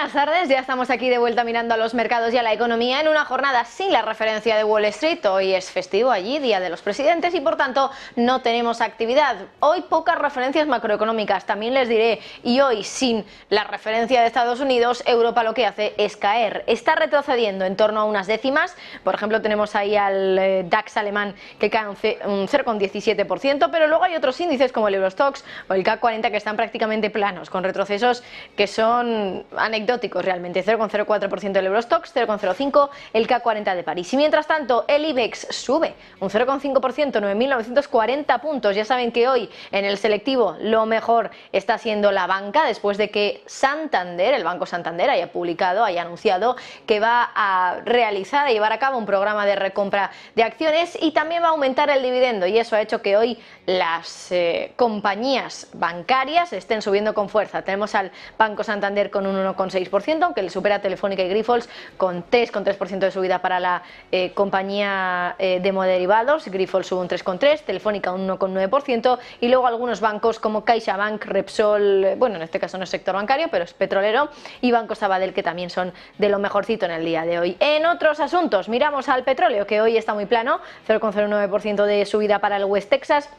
Buenas tardes, ya estamos aquí de vuelta mirando a los mercados y a la economía en una jornada sin la referencia de Wall Street. Hoy es festivo allí, Día de los Presidentes, y por tanto no tenemos actividad. Hoy pocas referencias macroeconómicas, también les diré, y hoy sin la referencia de Estados Unidos, Europa lo que hace es caer. Está retrocediendo en torno a unas décimas. Por ejemplo, tenemos ahí al DAX alemán que cae un 0,17%, pero luego hay otros índices como el Eurostoxx o el CAC 40 que están prácticamente planos, con retrocesos que son anecdóticos realmente. 0,04% el Eurostoxx, 0,05% el CAC 40 de París. Y mientras tanto el IBEX sube un 0,5%, 9.940 puntos. Ya saben que hoy en el selectivo lo mejor está siendo la banca, después de que Santander, el Banco Santander, haya publicado, haya anunciado que va a realizar, a llevar a cabo un programa de recompra de acciones y también va a aumentar el dividendo, y eso ha hecho que hoy las compañías bancarias estén subiendo con fuerza. Tenemos al Banco Santander con un 1,6%, aunque le supera Telefónica y Grifols con 3,3% de subida para la compañía de derivados. Grifols sube un 3,3%, Telefónica un 1,9%, y luego algunos bancos como CaixaBank, Repsol, bueno, en este caso no es sector bancario, pero es petrolero, y Banco Sabadell, que también son de lo mejorcito en el día de hoy. En otros asuntos, miramos al petróleo, que hoy está muy plano, 0,09% de subida para el West Texas,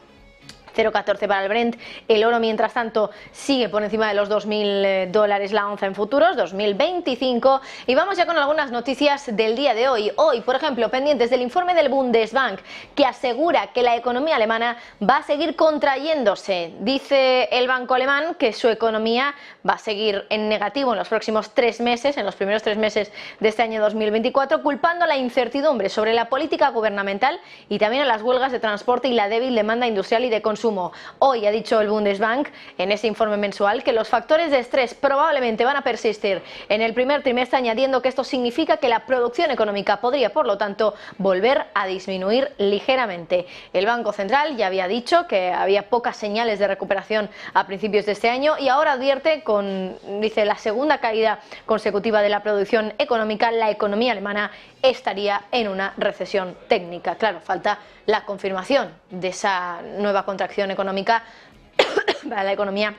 0,14 para el Brent. El oro, mientras tanto, sigue por encima de los $2.000 la onza en futuros, 2025. Y vamos ya con algunas noticias del día de hoy. Hoy, por ejemplo, pendientes del informe del Bundesbank, que asegura que la economía alemana va a seguir contrayéndose. Dice el banco alemán que su economía va a seguir en negativo en los próximos 3 meses, en los primeros 3 meses de este año 2024, culpando a la incertidumbre sobre la política gubernamental y también a las huelgas de transporte y la débil demanda industrial y de consumo. Hoy ha dicho el Bundesbank en ese informe mensual que los factores de estrés probablemente van a persistir en el primer trimestre, añadiendo que esto significa que la producción económica podría, por lo tanto, volver a disminuir ligeramente. El Banco Central ya había dicho que había pocas señales de recuperación a principios de este año, y ahora advierte dice, la segunda caída consecutiva de la producción económica, la economía alemana estaría en una recesión técnica. Claro, falta la confirmación de esa nueva contracción económica para la economía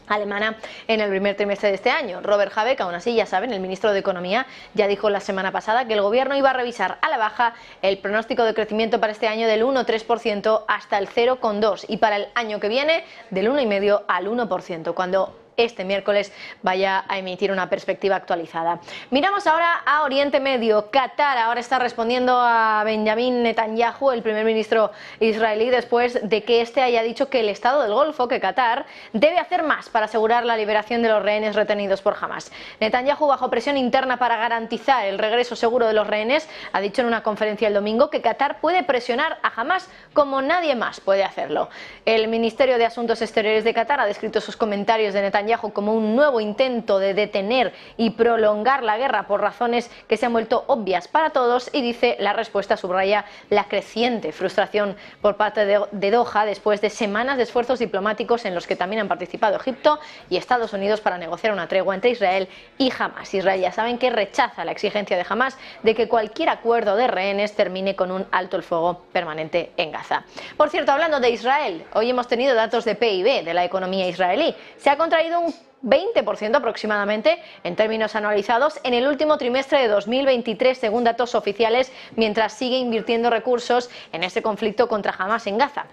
alemana en el primer trimestre de este año. Robert Habeck, aún así, ya saben, el ministro de Economía, ya dijo la semana pasada que el gobierno iba a revisar a la baja el pronóstico de crecimiento para este año del 1,3% hasta el 0,2%, y para el año que viene del 1,5% al 1%, cuando este miércoles vaya a emitir una perspectiva actualizada. Miramos ahora a Oriente Medio. Qatar ahora está respondiendo a Benjamin Netanyahu, el primer ministro israelí, después de que este haya dicho que el Estado del Golfo, que Qatar, debe hacer más para asegurar la liberación de los rehenes retenidos por Hamás. Netanyahu, bajo presión interna para garantizar el regreso seguro de los rehenes, ha dicho en una conferencia el domingo que Qatar puede presionar a Hamás como nadie más puede hacerlo. El Ministerio de Asuntos Exteriores de Qatar ha descrito sus comentarios de Netanyahu como un nuevo intento de detener y prolongar la guerra por razones que se han vuelto obvias para todos, y dice la respuesta subraya la creciente frustración por parte de Doha después de semanas de esfuerzos diplomáticos en los que también han participado Egipto y Estados Unidos para negociar una tregua entre Israel y Hamás. Israel, ya saben, que rechaza la exigencia de Hamás de que cualquier acuerdo de rehenes termine con un alto el fuego permanente en Gaza. Por cierto, hablando de Israel, hoy hemos tenido datos de PIB de la economía israelí. Se ha contraído un 20% aproximadamente en términos anualizados en el último trimestre de 2023, según datos oficiales, mientras sigue invirtiendo recursos en ese conflicto contra Hamás en Gaza.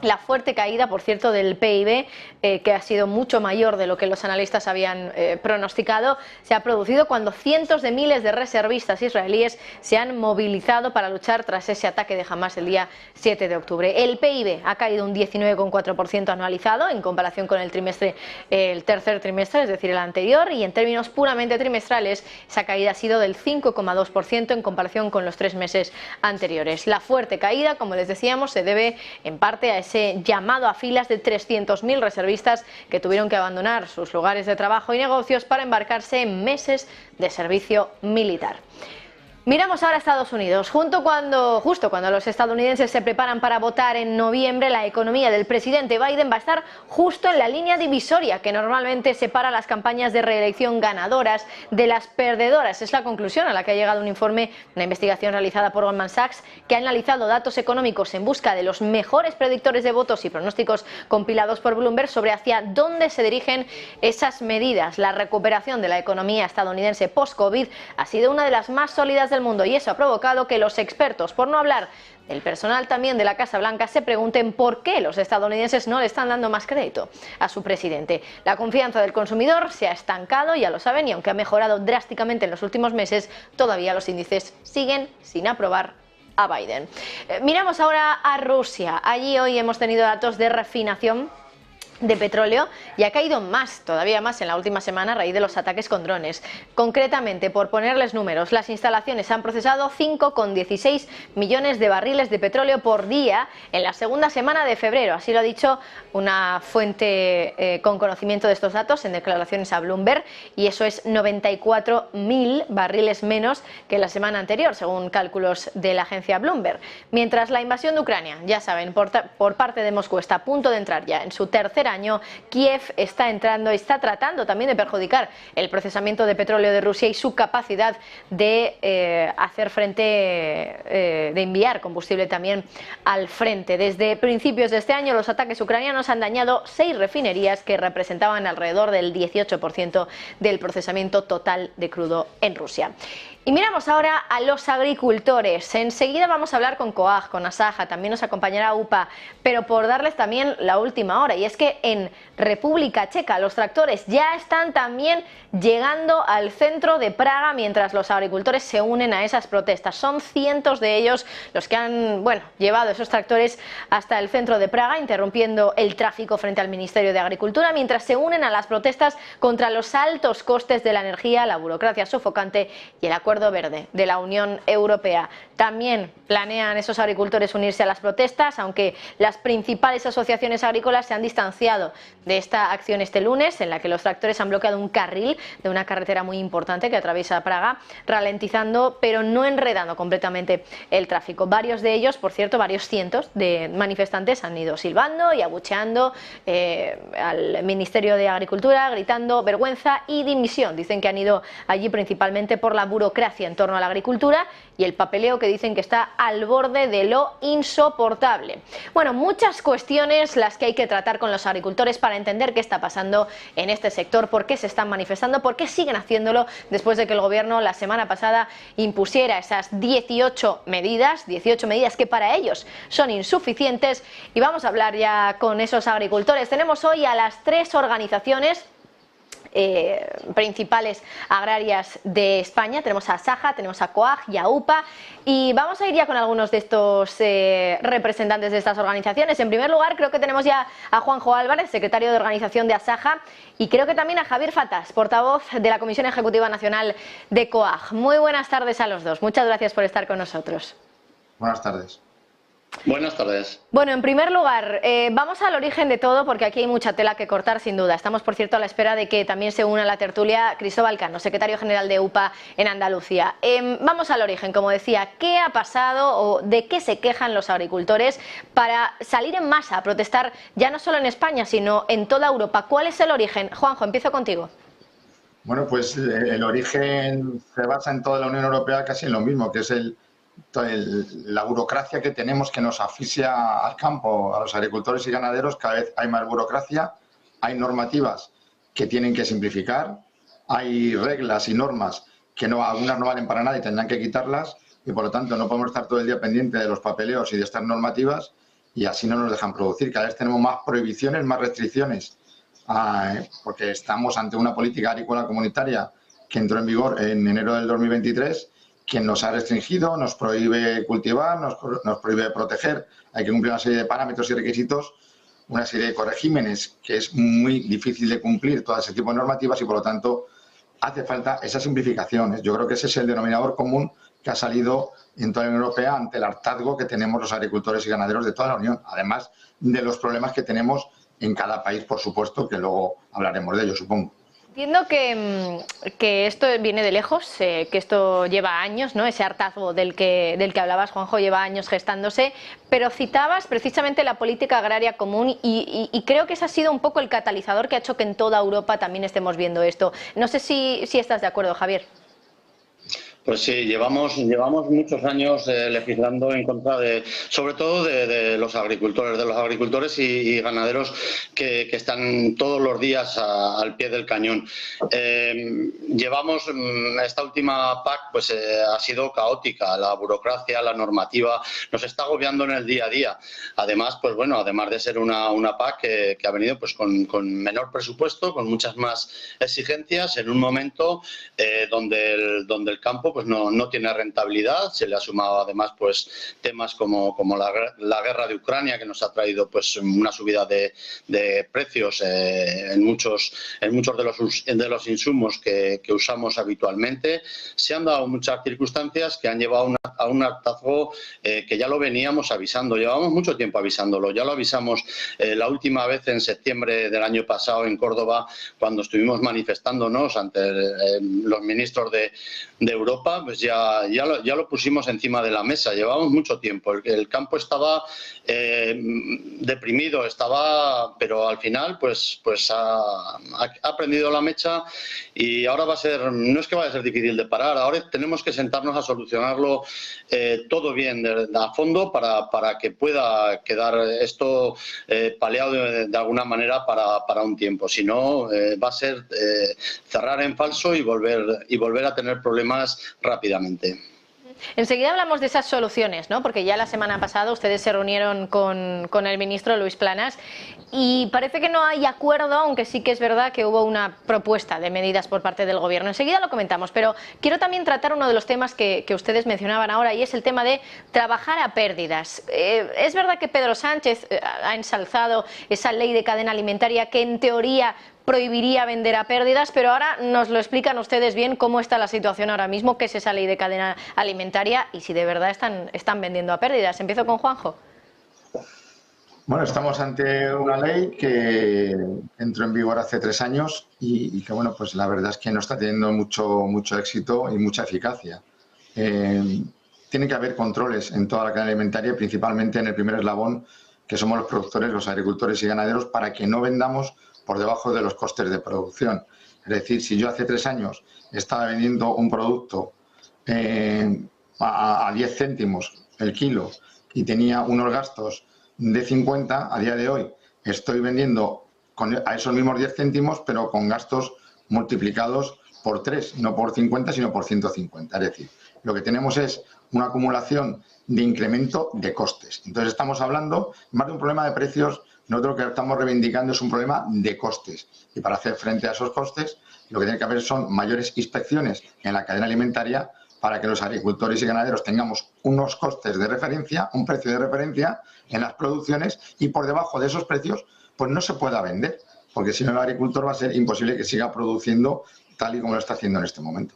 La fuerte caída, por cierto, del PIB, que ha sido mucho mayor de lo que los analistas habían pronosticado, se ha producido cuando cientos de miles de reservistas israelíes se han movilizado para luchar tras ese ataque de Hamás el día 7 de octubre. El PIB ha caído un 19,4% anualizado en comparación con el tercer trimestre, es decir, el anterior, y en términos puramente trimestrales esa caída ha sido del 5,2% en comparación con los 3 meses anteriores. La fuerte caída, como les decíamos, se debe en parte a ese llamado a filas de 300.000 reservistas que tuvieron que abandonar sus lugares de trabajo y negocios para embarcarse en meses de servicio militar. Miramos ahora a Estados Unidos. Justo cuando los estadounidenses se preparan para votar en noviembre, la economía del presidente Biden va a estar justo en la línea divisoria que normalmente separa las campañas de reelección ganadoras de las perdedoras. Es la conclusión a la que ha llegado un informe, una investigación realizada por Goldman Sachs, que ha analizado datos económicos en busca de los mejores predictores de votos y pronósticos compilados por Bloomberg sobre hacia dónde se dirigen esas medidas. La recuperación de la economía estadounidense post-COVID ha sido una de las más sólidas del mundo, y eso ha provocado que los expertos, por no hablar del personal también de la Casa Blanca, se pregunten por qué los estadounidenses no le están dando más crédito a su presidente. La confianza del consumidor se ha estancado, ya lo saben, y aunque ha mejorado drásticamente en los últimos meses, todavía los índices siguen sin aprobar a Biden. Miramos ahora a Rusia. Allí hoy hemos tenido datos de refinación de petróleo y ha caído todavía más en la última semana a raíz de los ataques con drones. Concretamente, por ponerles números, las instalaciones han procesado 5,16 millones de barriles de petróleo por día en la segunda semana de febrero. Así lo ha dicho una fuente con conocimiento de estos datos en declaraciones a Bloomberg, y eso es 94.000 barriles menos que la semana anterior, según cálculos de la agencia Bloomberg. Mientras la invasión de Ucrania, ya saben, por parte de Moscú está a punto de entrar ya en su tercer año, Kiev está tratando también de perjudicar el procesamiento de petróleo de Rusia y su capacidad de hacer frente, de enviar combustible también al frente. Desde principios de este año, los ataques ucranianos han dañado 6 refinerías que representaban alrededor del 18% del procesamiento total de crudo en Rusia. Y miramos ahora a los agricultores. Enseguida vamos a hablar con Coag, con Asaja, también nos acompañará UPA, pero por darles también la última hora, y es que en República Checa los tractores ya están también llegando al centro de Praga mientras los agricultores se unen a esas protestas. Son cientos de ellos los que han llevado esos tractores hasta el centro de Praga, interrumpiendo el tráfico frente al Ministerio de Agricultura, mientras se unen a las protestas contra los altos costes de la energía, la burocracia sofocante y el acuerdo verde de la Unión Europea. También planean esos agricultores unirse a las protestas, aunque las principales asociaciones agrícolas se han distanciado de esta acción este lunes, en la que los tractores han bloqueado un carril de una carretera muy importante que atraviesa Praga, ralentizando pero no enredando completamente el tráfico. Varios de ellos, por cierto, varios cientos de manifestantes han ido silbando y abucheando al Ministerio de Agricultura, gritando vergüenza y dimisión. Dicen que han ido allí principalmente por la burocracia en torno a la agricultura y el papeleo que dicen que está al borde de lo insoportable. Bueno, muchas cuestiones las que hay que tratar con los agricultores para entender qué está pasando en este sector, por qué se están manifestando, por qué siguen haciéndolo después de que el gobierno la semana pasada impusiera esas 18 medidas que para ellos son insuficientes. Y vamos a hablar ya con esos agricultores. Tenemos hoy a las 3 organizaciones principales agrarias de España. Tenemos a Asaja, tenemos a Coag y a UPA, y vamos a ir ya con algunos de estos representantes de estas organizaciones. En primer lugar, creo que tenemos ya a Juanjo Álvarez, secretario de organización de Asaja, y creo que también a Javier Fatas, portavoz de la Comisión Ejecutiva Nacional de Coag. Muy buenas tardes a los dos, muchas gracias por estar con nosotros. Buenas tardes. Buenas tardes. Bueno, en primer lugar, vamos al origen de todo, porque aquí hay mucha tela que cortar, sin duda. Estamos, por cierto, a la espera de que también se una a la tertulia Cristóbal Cano, secretario general de UPA en Andalucía. Vamos al origen, como decía. ¿Qué ha pasado o de qué se quejan los agricultores para salir en masa a protestar, ya no solo en España, sino en toda Europa? ¿Cuál es el origen? Juanjo, empiezo contigo. Bueno, pues el origen se basa en toda la Unión Europea casi en lo mismo, que es la burocracia que tenemos, que nos asfixia al campo, a los agricultores y ganaderos. Cada vez hay más burocracia, hay normativas que tienen que simplificar, hay reglas y normas que algunas no valen para nada y tendrán que quitarlas, y por lo tanto no podemos estar todo el día pendiente de los papeleos y de estas normativas, y así no nos dejan producir. Cada vez tenemos más prohibiciones, más restricciones, porque estamos ante una política agrícola comunitaria que entró en vigor en enero del 2023, quien nos ha restringido, nos prohíbe cultivar, nos prohíbe proteger. Hay que cumplir una serie de parámetros y requisitos, una serie de corregímenes que es muy difícil de cumplir, todo ese tipo de normativas, y por lo tanto hace falta esas simplificaciones. Yo creo que ese es el denominador común que ha salido en toda la Unión Europea ante el hartazgo que tenemos los agricultores y ganaderos de toda la Unión, además de los problemas que tenemos en cada país, por supuesto, que luego hablaremos de ello, supongo. Entiendo que esto viene de lejos, que esto lleva años, ¿no? Ese hartazgo del que hablabas, Juanjo, lleva años gestándose, pero citabas precisamente la política agraria común y creo que ese ha sido un poco el catalizador que ha hecho que en toda Europa también estemos viendo esto. No sé si estás de acuerdo, Javier. Pues sí, llevamos muchos años legislando en contra sobre todo de los agricultores y ganaderos que están todos los días al pie del cañón. Esta última PAC pues ha sido caótica, la burocracia, la normativa nos está agobiando en el día a día. Además, pues bueno, además de ser una PAC que ha venido pues con menor presupuesto, con muchas más exigencias, en un momento donde el campo pues no tiene rentabilidad. Se le ha sumado además pues temas como la guerra de Ucrania, que nos ha traído pues una subida de precios en muchos de los insumos que usamos habitualmente. Se han dado muchas circunstancias que han llevado a un hartazgo que ya lo veníamos avisando. Llevamos mucho tiempo avisándolo. Ya lo avisamos la última vez en septiembre del año pasado en Córdoba, cuando estuvimos manifestándonos ante los ministros de Europa. Pues ya lo pusimos encima de la mesa. Llevamos mucho tiempo. El campo estaba deprimido, pero al final pues ha prendido la mecha y ahora no es que vaya a ser difícil de parar. Ahora tenemos que sentarnos a solucionarlo todo bien a fondo para que pueda quedar esto paliado de alguna manera para un tiempo. Si no, va a ser cerrar en falso y volver a tener problemas rápidamente. Enseguida hablamos de esas soluciones, ¿no? Porque ya la semana pasada ustedes se reunieron con el ministro Luis Planas y parece que no hay acuerdo, aunque sí que es verdad que hubo una propuesta de medidas por parte del gobierno. Enseguida lo comentamos, pero quiero también tratar uno de los temas que ustedes mencionaban ahora, y es el tema de trabajar a pérdidas. Es verdad que Pedro Sánchez ha ensalzado esa ley de cadena alimentaria que en teoría prohibiría vender a pérdidas, pero ahora nos lo explican ustedes bien cómo está la situación ahora mismo, qué es esa ley de cadena alimentaria y si de verdad están vendiendo a pérdidas. Empiezo con Juanjo. Bueno, estamos ante una ley que entró en vigor hace 3 años y que, bueno, pues la verdad es que no está teniendo mucho éxito y mucha eficacia. Tiene que haber controles en toda la cadena alimentaria, principalmente en el primer eslabón, que somos los productores, los agricultores y ganaderos, para que no vendamos por debajo de los costes de producción. Es decir, si yo hace 3 años estaba vendiendo un producto a 10 céntimos el kilo y tenía unos gastos de 50, a día de hoy estoy vendiendo a esos mismos 10 céntimos, pero con gastos multiplicados por 3, no por 50, sino por 150. Es decir, lo que tenemos es una acumulación de incremento de costes. Entonces estamos hablando más de un problema de precios. Nosotros lo que estamos reivindicando es un problema de costes. Y para hacer frente a esos costes, lo que tiene que haber son mayores inspecciones en la cadena alimentaria para que los agricultores y ganaderos tengamos unos costes de referencia, un precio de referencia en las producciones, y por debajo de esos precios pues no se pueda vender, porque si no el agricultor va a ser imposible que siga produciendo tal y como lo está haciendo en este momento.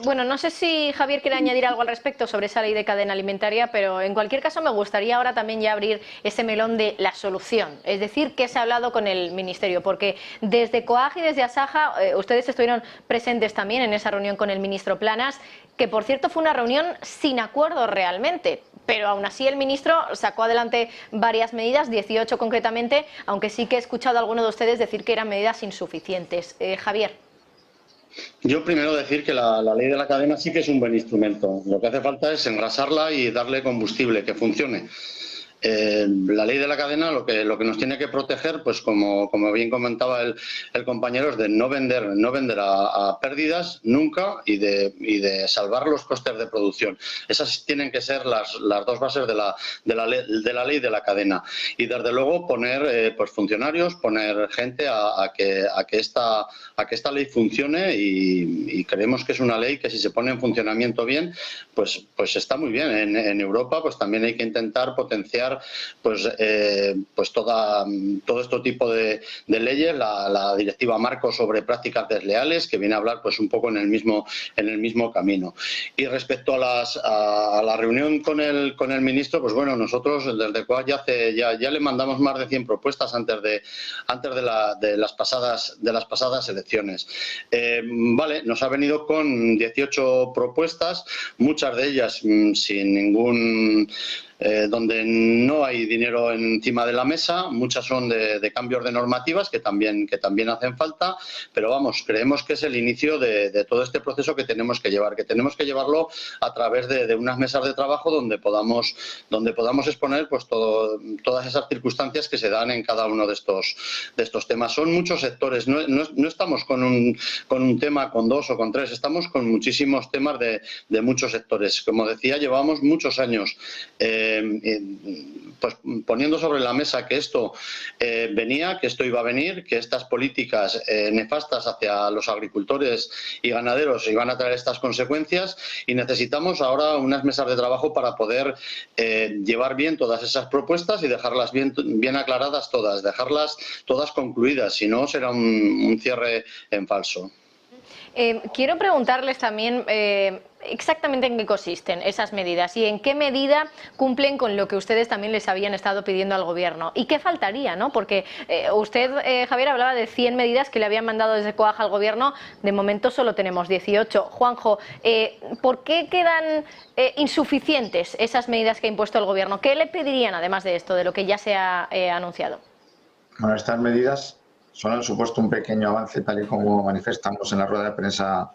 Bueno, no sé si Javier quiere añadir algo al respecto sobre esa ley de cadena alimentaria, pero en cualquier caso me gustaría ahora también ya abrir ese melón de la solución, es decir, qué se ha hablado con el Ministerio, porque desde COAG y desde Asaja ustedes estuvieron presentes también en esa reunión con el ministro Planas, que por cierto fue una reunión sin acuerdo realmente, pero aún así el ministro sacó adelante varias medidas, 18 concretamente, aunque sí que he escuchado a alguno de ustedes decir que eran medidas insuficientes. Javier. Yo primero decir que la ley de la cadena sí que es un buen instrumento. Lo que hace falta es engrasarla y darle combustible, que funcione. La ley de la cadena lo que nos tiene que proteger, pues como bien comentaba el compañero, es de no vender a pérdidas nunca y de salvar los costes de producción. Esas tienen que ser las dos bases de la ley de la cadena. Y desde luego poner pues funcionarios, poner gente a que esta ley funcione, y creemos que es una ley que si se pone en funcionamiento bien, pues está muy bien. En Europa pues también hay que intentar potenciar cambiar pues todo este tipo de leyes, la directiva marco sobre prácticas desleales, que viene a hablar pues un poco en el mismo camino. Y respecto a la reunión con el ministro, pues bueno, nosotros desde COAG ya le mandamos más de 100 propuestas antes de las pasadas elecciones. Vale, nos ha venido con 18 propuestas, muchas de ellas sin ningún... donde no hay dinero encima de la mesa, muchas son de cambios de normativas que también hacen falta, pero vamos, creemos que es el inicio de todo este proceso que tenemos que llevarlo a través de unas mesas de trabajo donde podamos exponer pues todas esas circunstancias que se dan en cada uno de estos temas. Son muchos sectores, no estamos con un tema, con dos o con tres, estamos con muchísimos temas de muchos sectores. Como decía, llevamos muchos años pues poniendo sobre la mesa que esto que esto iba a venir, que estas políticas nefastas hacia los agricultores y ganaderos iban a traer estas consecuencias, y necesitamos ahora unas mesas de trabajo para poder llevar bien todas esas propuestas y dejarlas bien aclaradas todas, dejarlas todas concluidas, si no será un cierre en falso. Quiero preguntarles también exactamente en qué consisten esas medidas y en qué medida cumplen con lo que ustedes también les habían estado pidiendo al Gobierno. ¿Y qué faltaría, no? Porque usted, Javier, hablaba de 100 medidas que le habían mandado desde COAG al Gobierno. De momento solo tenemos 18. Juanjo, ¿por qué quedan insuficientes esas medidas que ha impuesto el Gobierno? ¿Qué le pedirían, además de esto, de lo que ya se ha anunciado? Bueno, estas medidas han supuesto un pequeño avance, tal y como manifestamos en la rueda de prensa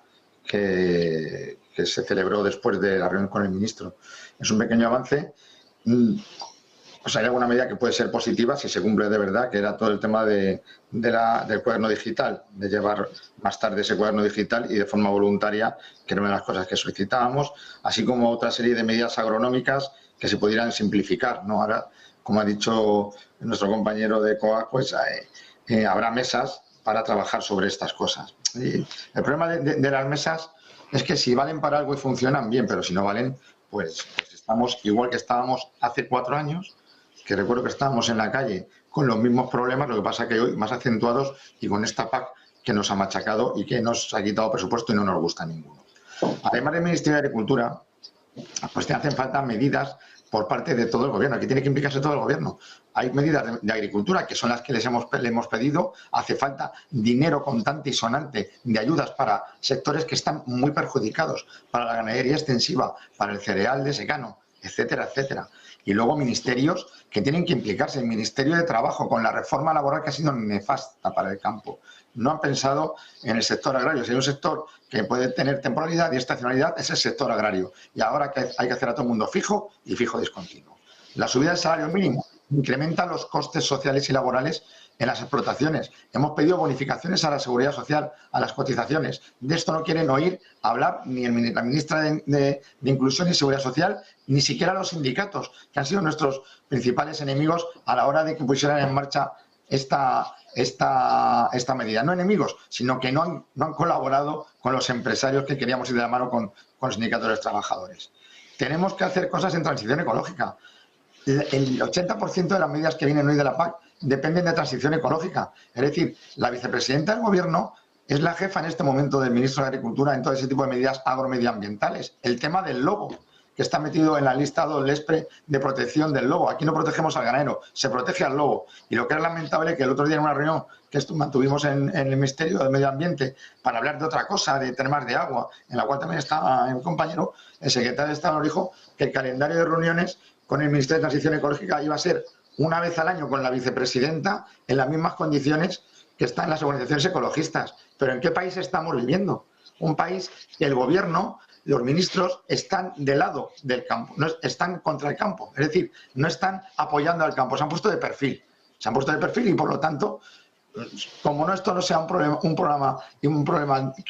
que se celebró después de la reunión con el ministro. Es un pequeño avance. Pues hay alguna medida que puede ser positiva si se cumple de verdad, que era todo el tema del cuaderno digital, de llevar más tarde ese cuaderno digital y de forma voluntaria, que era una de las cosas que solicitábamos, así como otra serie de medidas agronómicas que se pudieran simplificar, ¿no? Ahora, como ha dicho nuestro compañero de COAG, pues habrá mesas para trabajar sobre estas cosas. Y el problema de las mesas es que si valen para algo y funcionan bien, pero si no valen, pues estamos igual que estábamos hace 4 años, que recuerdo que estábamos en la calle con los mismos problemas, lo que pasa que hoy más acentuados y con esta PAC que nos ha machacado y que nos ha quitado presupuesto y no nos gusta ninguno. Además del Ministerio de Agricultura, pues te hacen falta medidas por parte de todo el Gobierno. Aquí tiene que implicarse todo el Gobierno. Hay medidas de agricultura que son las que le hemos pedido. Hace falta dinero contante y sonante de ayudas para sectores que están muy perjudicados, para la ganadería extensiva, para el cereal de secano, etcétera, etcétera. Y luego ministerios que tienen que implicarse. El Ministerio de Trabajo, con la reforma laboral que ha sido nefasta para el campo, no han pensado en el sector agrario. Si hay un sector que puede tener temporalidad y estacionalidad, es el sector agrario. Y ahora que hay que hacer a todo el mundo fijo y fijo discontinuo. La subida del salario mínimo incrementa los costes sociales y laborales en las explotaciones. Hemos pedido bonificaciones a la seguridad social, a las cotizaciones. De esto no quieren oír hablar ni la ministra de Inclusión y Seguridad Social, ni siquiera los sindicatos, que han sido nuestros principales enemigos a la hora de que pusieran en marcha esta medida. No enemigos, sino que no han colaborado con los empresarios que queríamos ir de la mano con los sindicatos de los trabajadores. Tenemos que hacer cosas en transición ecológica. El 80% de las medidas que vienen hoy de la PAC dependen de transición ecológica. Es decir, la vicepresidenta del Gobierno es la jefa en este momento del ministro de Agricultura en todo ese tipo de medidas agromedioambientales. El tema del lobo, que está metido en la lista LESPRE de protección del lobo. Aquí no protegemos al ganadero, se protege al lobo. Y lo que es lamentable, que el otro día en una reunión que mantuvimos en el Ministerio de Medio Ambiente para hablar de otra cosa, de temas de agua, en la cual también estaba mi compañero, el secretario de Estado nos dijo que el calendario de reuniones con el Ministerio de Transición Ecológica iba a ser una vez al año con la vicepresidenta en las mismas condiciones que están las organizaciones ecologistas. Pero ¿en qué país estamos viviendo? Un país que el Gobierno, los ministros, están del lado del campo, no están contra el campo. Es decir, no están apoyando al campo, se han puesto de perfil. Se han puesto de perfil y, por lo tanto, como esto no sea un problema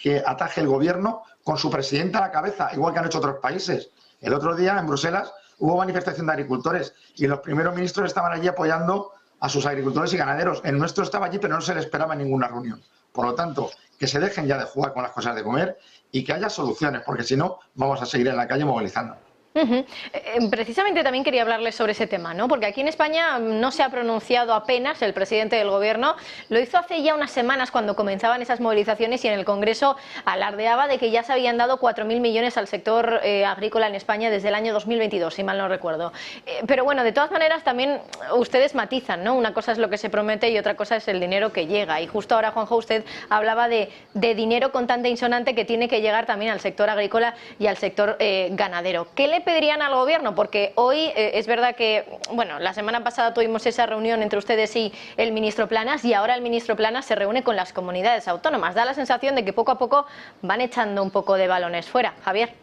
que ataje el Gobierno, con su presidenta a la cabeza, igual que han hecho otros países. El otro día en Bruselas hubo manifestación de agricultores y los primeros ministros estaban allí apoyando a sus agricultores y ganaderos. El nuestro estaba allí, pero no se le esperaba ninguna reunión. Por lo tanto, que se dejen ya de jugar con las cosas de comer y que haya soluciones, porque si no, vamos a seguir en la calle movilizando. Precisamente también quería hablarles sobre ese tema, ¿no? Porque aquí en España no se ha pronunciado apenas el presidente del Gobierno. Lo hizo hace ya unas semanas cuando comenzaban esas movilizaciones y en el Congreso alardeaba de que ya se habían dado 4.000 millones al sector agrícola en España desde el año 2022, si mal no recuerdo. Pero bueno, de todas maneras también ustedes matizan, ¿no? Una cosa es lo que se promete y otra cosa es el dinero que llega. Y justo ahora, Juanjo, usted hablaba de dinero contante e insonante que tiene que llegar también al sector agrícola y al sector ganadero. ¿Qué le pedirían al Gobierno? Porque hoy es verdad que, bueno, la semana pasada tuvimos esa reunión entre ustedes y el ministro Planas y ahora el ministro Planas se reúne con las comunidades autónomas. Da la sensación de que poco a poco van echando un poco de balones fuera. Javier.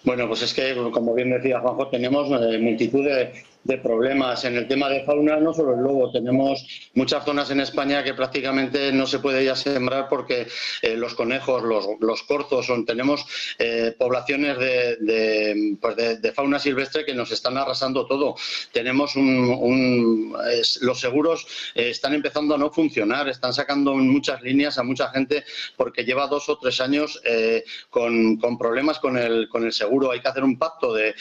Bueno, pues es que, como bien decía Juanjo, tenemos multitud de problemas. En el tema de fauna, no solo el lobo, tenemos muchas zonas en España que prácticamente no se puede ya sembrar porque los conejos, los corzos, tenemos poblaciones de fauna silvestre que nos están arrasando todo. Tenemos los seguros están empezando a no funcionar, están sacando muchas líneas a mucha gente porque lleva 2 o 3 años con problemas con el seguro. Hay que hacer un pacto de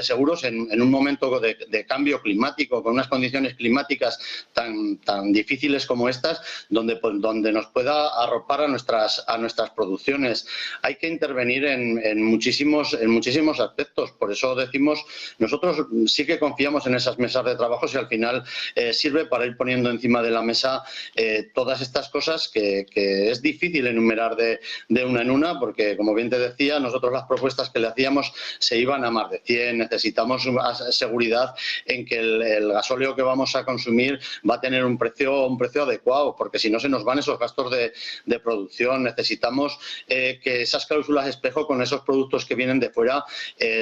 seguros en un momento de cambio climático, con unas condiciones climáticas tan difíciles como estas, donde nos pueda arropar a nuestras producciones. Hay que intervenir en muchísimos aspectos. Por eso decimos, nosotros sí que confiamos en esas mesas de trabajo y al final sirve para ir poniendo encima de la mesa todas estas cosas que es difícil enumerar de una en una, porque como bien te decía, nosotros las propuestas que le hacíamos se iban a más de 100. Necesitamos seguridad en que el gasóleo que vamos a consumir va a tener un precio adecuado, porque si no se nos van esos gastos de producción. Necesitamos que esas cláusulas espejo con esos productos que vienen de fuera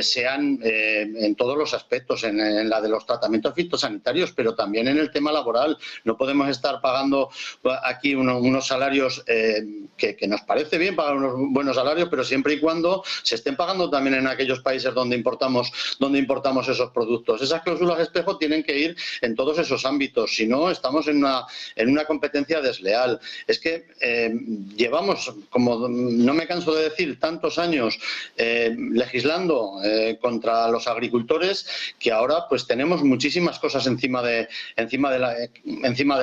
sean en todos los aspectos, en la de los tratamientos fitosanitarios, pero también en el tema laboral. No podemos estar pagando aquí unos salarios que nos parece bien pagar unos buenos salarios, pero siempre y cuando se estén pagando también en aquellos países donde importamos esos productos. Esas cláusulas espejo tienen que ir en todos esos ámbitos, si no estamos en una competencia desleal. Es que llevamos, como no me canso de decir, tantos años legislando contra los agricultores que ahora pues tenemos muchísimas cosas encima de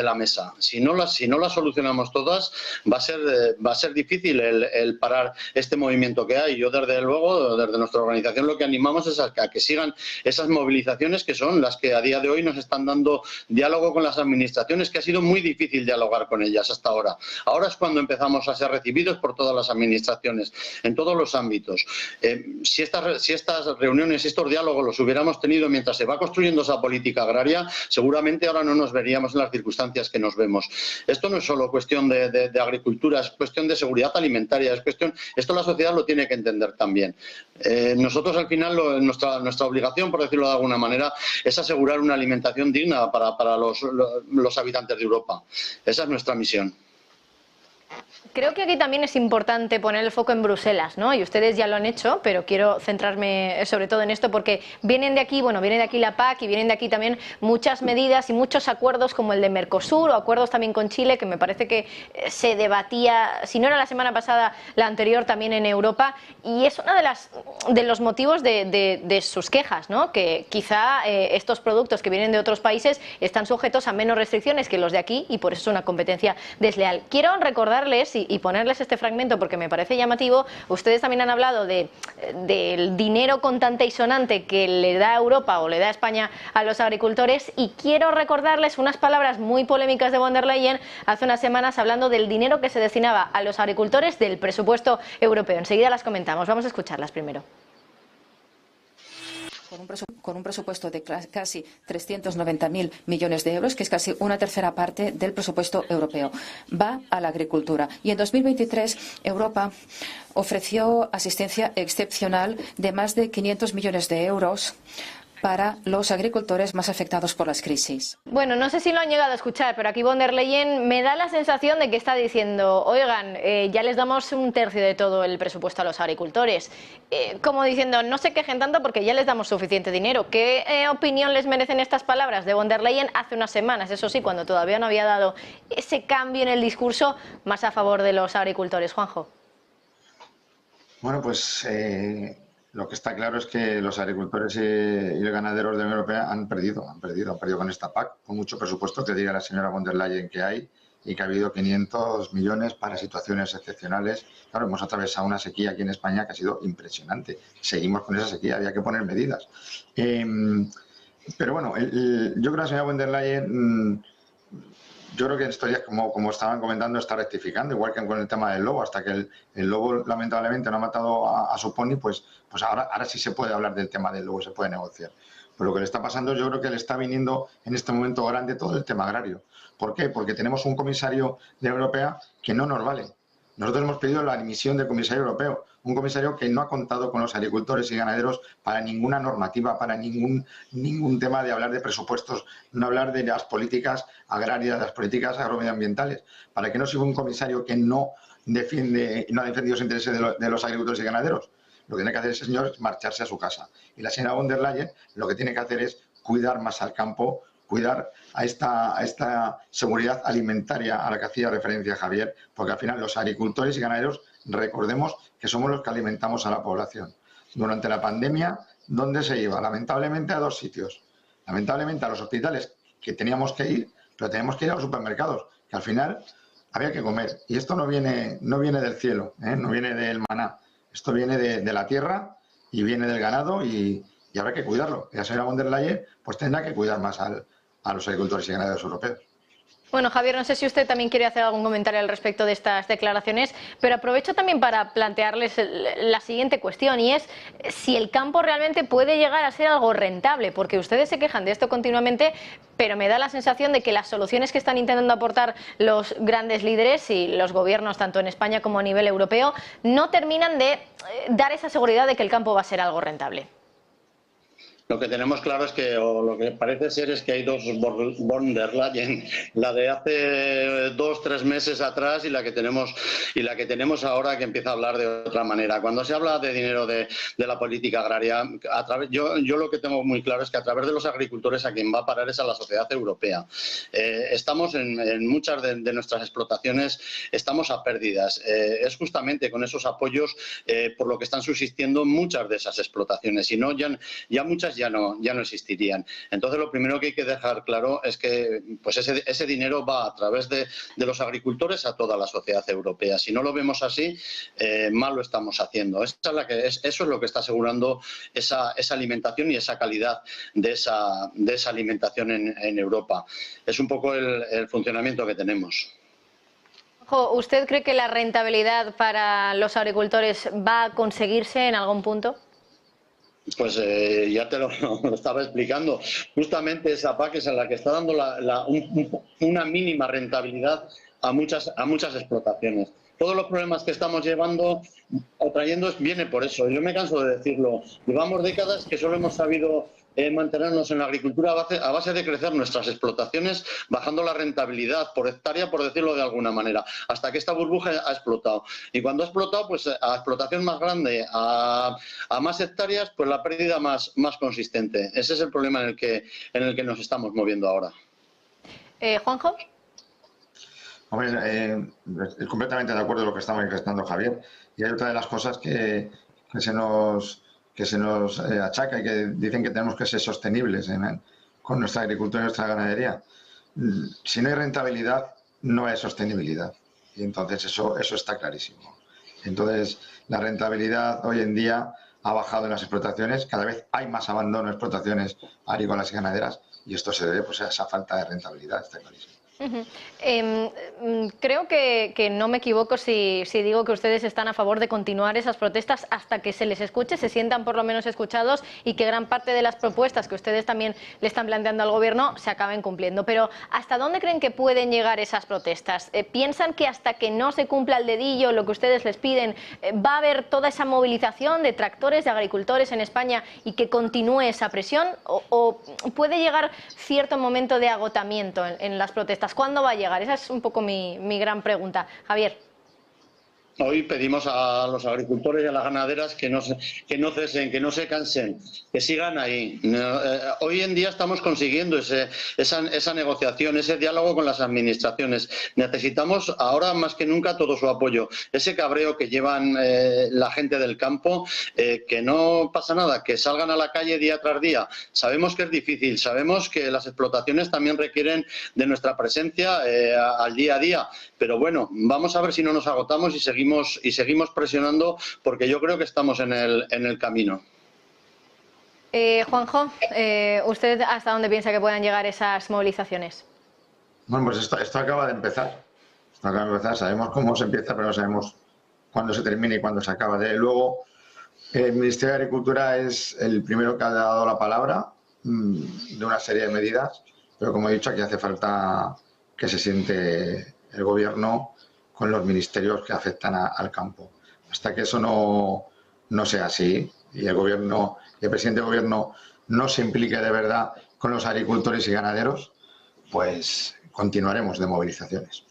la mesa. Si no las solucionamos todas, va a ser difícil el parar este movimiento que hay. Yo desde luego, desde nuestra organización, lo que animamos es a que sigan esas movilizaciones que son las que a día de hoy nos están dando diálogo con las administraciones, que ha sido muy difícil dialogar con ellas hasta ahora. Ahora es cuando empezamos a ser recibidos por todas las administraciones, en todos los ámbitos. Si estas reuniones, estos diálogos los hubiéramos tenido mientras se va construyendo esa política agraria, seguramente ahora no nos veríamos en las circunstancias que nos vemos. Esto no es solo cuestión de agricultura, es cuestión de seguridad alimentaria, esto la sociedad lo tiene que entender también. Nosotros al final nuestra obligación, por decirlo de alguna manera, es asegurar una alimentación digna para los habitantes de Europa. Esa es nuestra misión. Creo que aquí también es importante poner el foco en Bruselas, ¿no? Y ustedes ya lo han hecho, pero quiero centrarme sobre todo en esto porque viene de aquí la PAC y vienen de aquí también muchas medidas y muchos acuerdos como el de Mercosur o acuerdos también con Chile, que me parece que se debatía, si no era la semana pasada, la anterior también en Europa, y es uno de los motivos de sus quejas, ¿no? Que quizá estos productos que vienen de otros países están sujetos a menos restricciones que los de aquí y por eso es una competencia desleal. Quiero recordarles y ponerles este fragmento porque me parece llamativo. Ustedes también han hablado del dinero contante y sonante que le da Europa o le da España a los agricultores, y quiero recordarles unas palabras muy polémicas de von der Leyen hace unas semanas hablando del dinero que se destinaba a los agricultores del presupuesto europeo. Enseguida las comentamos, vamos a escucharlas primero. Con un presupuesto de casi 390.000 millones de euros, que es casi una tercera parte del presupuesto europeo. Va a la agricultura. Y en 2023 Europa ofreció asistencia excepcional de más de 500 millones de euros para los agricultores más afectados por las crisis. Bueno, no sé si lo han llegado a escuchar, pero aquí von der Leyen me da la sensación de que está diciendo, oigan, ya les damos un tercio de todo el presupuesto a los agricultores. Como diciendo, no se quejen tanto porque ya les damos suficiente dinero. ¿Qué opinión les merecen estas palabras de von der Leyen hace unas semanas? Eso sí, cuando todavía no había dado ese cambio en el discurso más a favor de los agricultores. Juanjo. Bueno, pues Lo que está claro es que los agricultores y los ganaderos de la Unión Europea han perdido con esta PAC, con mucho presupuesto que diga la señora von der Leyen que hay y que ha habido 500 millones para situaciones excepcionales. Claro, hemos atravesado una sequía aquí en España que ha sido impresionante. Seguimos con esa sequía, había que poner medidas. Pero bueno, yo creo que la señora von der Leyen, yo creo que en estos días, como estaban comentando, está rectificando, igual que con el tema del lobo, hasta que el lobo lamentablemente no ha matado a su pony, pues ahora sí se puede hablar del tema del lobo, se puede negociar. Pero lo que le está pasando, yo creo que le está viniendo en este momento grande todo el tema agrario. ¿Por qué? Porque tenemos un comisario de la Unión Europea que no nos vale. Nosotros hemos pedido la dimisión del comisario europeo, un comisario que no ha contado con los agricultores y ganaderos para ninguna normativa, para ningún tema de hablar de presupuestos, no hablar de las políticas agrarias, las políticas agromedioambientales, para que no sea un comisario que no ha defendido los intereses de los agricultores y ganaderos. Lo que tiene que hacer ese señor es marcharse a su casa. Y la señora von der Leyen lo que tiene que hacer es cuidar más al campo, cuidar a esta seguridad alimentaria a la que hacía referencia Javier, porque al final los agricultores y ganaderos, recordemos que somos los que alimentamos a la población. Durante la pandemia, ¿dónde se iba? Lamentablemente a dos sitios. Lamentablemente a los hospitales, que teníamos que ir, pero teníamos que ir a los supermercados, que al final había que comer. Y esto no viene del cielo, no viene del maná. Esto viene de la tierra y viene del ganado y habrá que cuidarlo. Y la señora von der Leyen pues tendrá que cuidar más a los agricultores y ganaderos europeos. Bueno, Javier, no sé si usted también quiere hacer algún comentario al respecto de estas declaraciones, pero aprovecho también para plantearles la siguiente cuestión, y es si el campo realmente puede llegar a ser algo rentable, porque ustedes se quejan de esto continuamente, pero me da la sensación de que las soluciones que están intentando aportar los grandes líderes y los gobiernos, tanto en España como a nivel europeo, no terminan de dar esa seguridad de que el campo va a ser algo rentable. Lo que tenemos claro es que, o lo que parece ser es que hay dos von der Leyen, la de hace 2-3 meses atrás y la que tenemos ahora, que empieza a hablar de otra manera. Cuando se habla de dinero de la política agraria, yo lo que tengo muy claro es que a través de los agricultores a quien va a parar es a la sociedad europea. Estamos en muchas de nuestras explotaciones, estamos a pérdidas. Es justamente con esos apoyos por lo que están subsistiendo muchas de esas explotaciones, y no ya muchas ya no existirían. Entonces, lo primero que hay que dejar claro es que pues ese dinero va a través de los agricultores a toda la sociedad europea. Si no lo vemos así, mal lo estamos haciendo. Eso es lo que está asegurando esa alimentación y esa calidad de esa alimentación en Europa. Es un poco el funcionamiento que tenemos. ¿Usted cree que la rentabilidad para los agricultores va a conseguirse en algún punto? Pues ya te lo estaba explicando. Justamente esa PAC es la que está dando una mínima rentabilidad a muchas explotaciones. Todos los problemas que estamos llevando o trayendo viene por eso. Yo me canso de decirlo. Llevamos décadas que solo hemos sabido mantenernos en la agricultura a base de crecer nuestras explotaciones, bajando la rentabilidad por hectárea, por decirlo de alguna manera, hasta que esta burbuja ha explotado. Y cuando ha explotado, pues a explotación más grande, a más hectáreas, pues la pérdida más consistente. Ese es el problema en el que nos estamos moviendo ahora. Juanjo. Hombre, completamente de acuerdo con lo que estaba manifestando Javier. Y hay otra de las cosas que se nos achaca y que dicen que tenemos que ser sostenibles con nuestra agricultura y nuestra ganadería. Si no hay rentabilidad, no hay sostenibilidad. Y entonces eso está clarísimo. Entonces, la rentabilidad hoy en día ha bajado en las explotaciones, cada vez hay más abandono de explotaciones agrícolas y ganaderas, y esto se debe pues, a esa falta de rentabilidad, está clarísimo. Creo que no me equivoco si digo que ustedes están a favor de continuar esas protestas hasta que se les escuche, se sientan por lo menos escuchados y que gran parte de las propuestas que ustedes también le están planteando al gobierno se acaben cumpliendo. Pero ¿hasta dónde creen que pueden llegar esas protestas? ¿Piensan que hasta que no se cumpla el dedillo lo que ustedes les piden va a haber toda esa movilización de tractores, de agricultores en España y que continúe esa presión? ¿O puede llegar cierto momento de agotamiento en las protestas? ¿Cuándo va a llegar? Esa es un poco mi gran pregunta. Javier. Hoy pedimos a los agricultores y a las ganaderas que no cesen, que no se cansen, que sigan ahí. Hoy en día estamos consiguiendo esa negociación, ese diálogo con las administraciones. Necesitamos ahora más que nunca todo su apoyo. Ese cabreo que llevan la gente del campo, que no pasa nada, que salgan a la calle día tras día. Sabemos que es difícil, sabemos que las explotaciones también requieren de nuestra presencia al día a día, pero bueno, vamos a ver si no nos agotamos y seguimos presionando, porque yo creo que estamos en el camino. Juanjo, ¿usted hasta dónde piensa que puedan llegar esas movilizaciones? Bueno, pues esto acaba de empezar. Esto acaba de empezar. Sabemos cómo se empieza, pero no sabemos cuándo se termina y cuándo se acaba. Luego, el Ministerio de Agricultura es el primero que ha dado la palabra de una serie de medidas, pero como he dicho, aquí hace falta que se siente el Gobierno con los ministerios que afectan al campo. Hasta que eso no sea así y el Gobierno, el presidente del Gobierno no se implique de verdad con los agricultores y ganaderos, pues continuaremos de movilizaciones.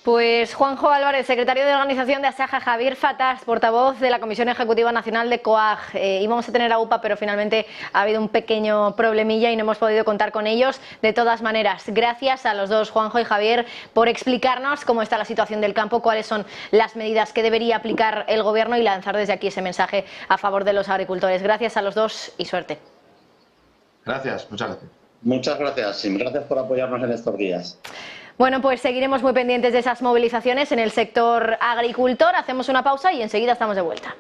Pues Juanjo Álvarez, secretario de organización de Asaja, Javier Fatás, portavoz de la Comisión Ejecutiva Nacional de COAG. Íbamos a tener a UPA, pero finalmente ha habido un pequeño problemilla y no hemos podido contar con ellos. De todas maneras, gracias a los dos, Juanjo y Javier, por explicarnos cómo está la situación del campo, cuáles son las medidas que debería aplicar el Gobierno y lanzar desde aquí ese mensaje a favor de los agricultores. Gracias a los dos y suerte. Gracias, muchas gracias. Muchas gracias, Sim. Gracias por apoyarnos en estos días. Bueno, pues seguiremos muy pendientes de esas movilizaciones en el sector agricultor. Hacemos una pausa y enseguida estamos de vuelta.